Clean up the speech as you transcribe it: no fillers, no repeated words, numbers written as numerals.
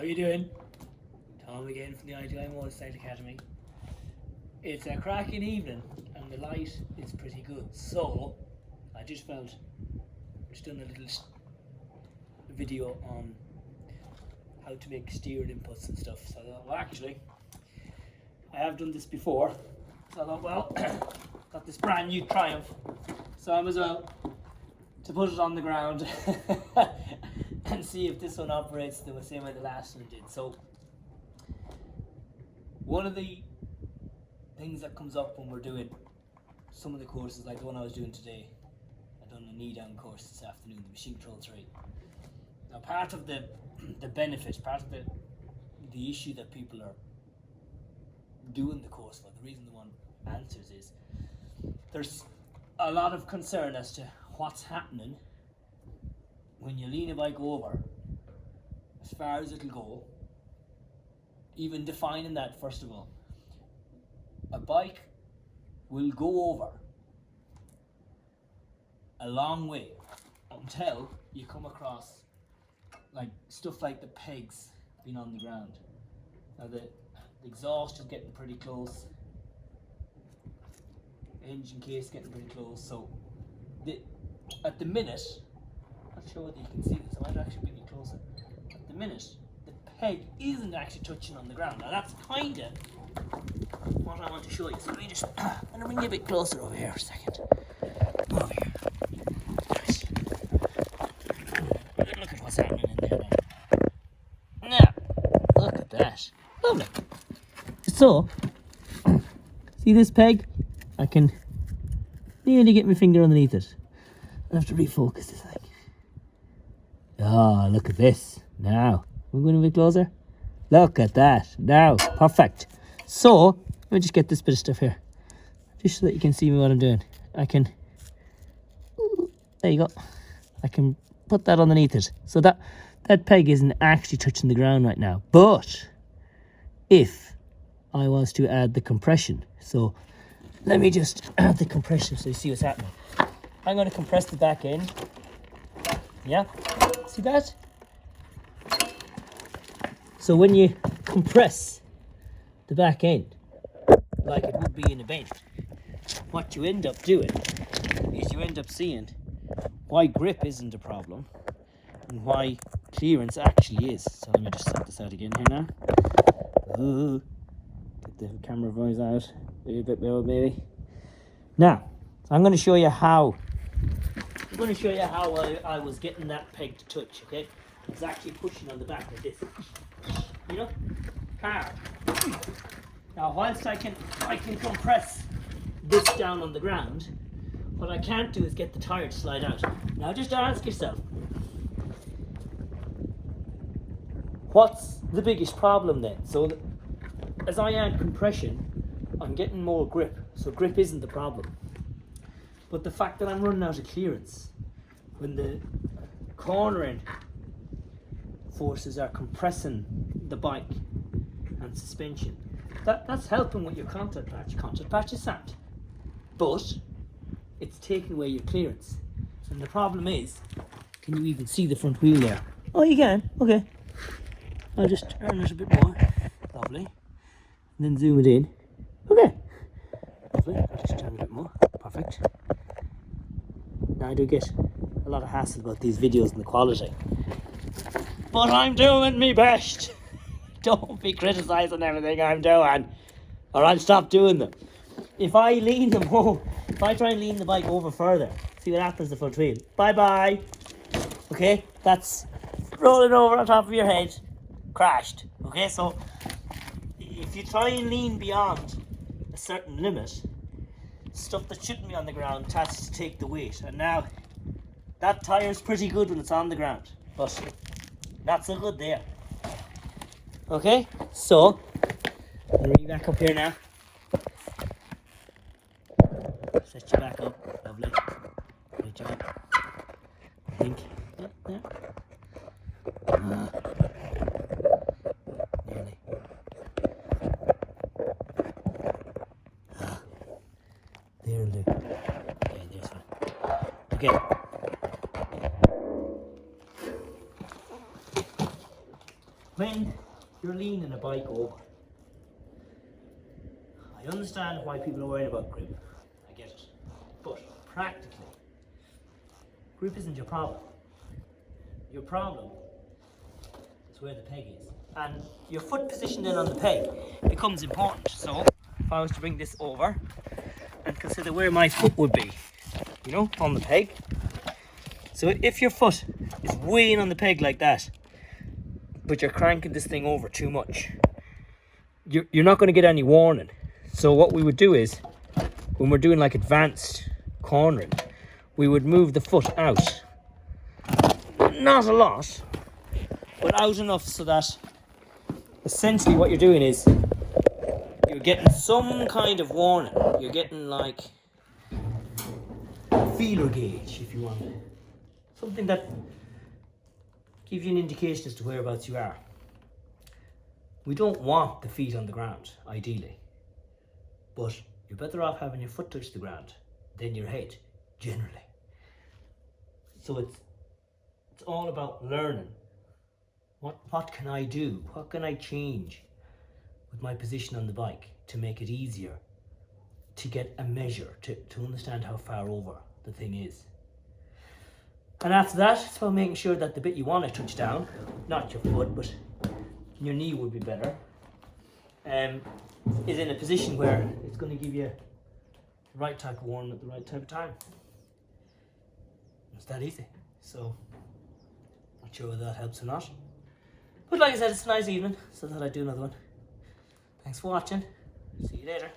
you doing? Tom again from the ITI Motorcycle Academy. It's a cracking evening and the light is pretty good, so I just done a little video on how to make steering inputs and stuff. So I thought, well, actually, I have done this before. So I thought, well, got this brand new Triumph, so I might as well to put it on the ground and see if this one operates the same way the last one did. So one of the things that comes up when we're doing some of the courses, like the one I was doing today, I've done a knee-down course this afternoon, the Machine Control 3. Now part of the benefit, part of the issue that people are doing the course for, the reason the one answers is, there's a lot of concern as to what's happening when you lean a bike over, as far as it'll go. Even defining that, first of all, a bike will go over a long way until you come across like stuff like the pegs being on the ground. Now the exhaust is getting pretty close, engine case getting pretty close, so at the minute, I'm not sure whether you can see this, I might actually bring it closer. At the minute, the peg isn't actually touching on the ground. Now that's kind of what I want to show you. So let me just, I'm going to bring you a bit closer over here for a second. Over here. Nice. Look at what's happening in there now. Now, look at that. Lovely. So, see this peg? I can nearly get my finger underneath it. I have to refocus this thing. Oh, look at this. Now, we're going a bit closer. Look at that. Now, perfect. So, let me just get this bit of stuff here. Just so that you can see what I'm doing. There you go. I can put that underneath it. So that peg isn't actually touching the ground right now. But, if I was to add the compression. So, let me just add the compression so you see what's happening. I'm going to compress the back end. Yeah, see that? So when you compress the back end, like it would be in a bench, what you end up doing is you end up seeing why grip isn't a problem and why clearance actually is. So let me just set this out again here now. Get the camera voice out a bit more maybe. Now, I'm going to show you how I was getting that peg to touch, okay? I was actually pushing on the back like this. You know? Hard. Now, whilst I can compress this down on the ground, what I can't do is get the tire to slide out. Now, just ask yourself, what's the biggest problem then? So, as I add compression, I'm getting more grip. So grip isn't the problem. But the fact that I'm running out of clearance, when the cornering forces are compressing the bike and suspension, that's helping with your contact patch. Contact patch is sound, but it's taking away your clearance. And the problem is, can you even see the front wheel there? Oh, you can. Okay. I'll just turn it a bit more. Lovely. And then zoom it in. Okay. Lovely. I'll just turn it a bit more. Perfect. Now I do get a lot of hassle about these videos and the quality, but I'm doing me best. Don't be criticising everything I'm doing, or I'll stop doing them. If I try and lean the bike over further, see what happens to the front wheel. Bye bye. Okay, that's rolling over on top of your head, crashed. Okay, so if you try and lean beyond a certain limit, stuff that shouldn't be on the ground has to take the weight. And now that tire's pretty good when it's on the ground, but not so good there. Okay, so I'm gonna bring you back up here now. Set you back up, lovely. Good job. I think. Yeah. Nearly. There'll do. Okay, there's one. Okay. when you're leaning a bike over, I understand why people are worried about grip. I get it. But practically, grip isn't your problem. Your problem is where the peg is. And your foot position then on the peg becomes important. So if I was to bring this over and consider where my foot would be, you know, on the peg. So if your foot is way in on the peg like that, but you're cranking this thing over too much, you're not going to get any warning. So what we would do is, when we're doing like advanced cornering, we would move the foot out. Not a lot, but out enough so that essentially what you're doing is you're getting some kind of warning. You're getting like a feeler gauge, if you want. Something that gives you an indication as to whereabouts you are. We don't want the feet on the ground, ideally. But you're better off having your foot touch the ground than your head, generally. So it's all about learning. What can I do? What can I change with my position on the bike to make it easier to get a measure, to understand how far over the thing is. And after that, it's about making sure that the bit you want to touch down, not your foot, but your knee would be better, is in a position where it's going to give you the right type of warning at the right type of time. It's that easy. So, not sure whether that helps or not. But like I said, it's a nice evening, so I thought I'd do another one. Thanks for watching. See you later.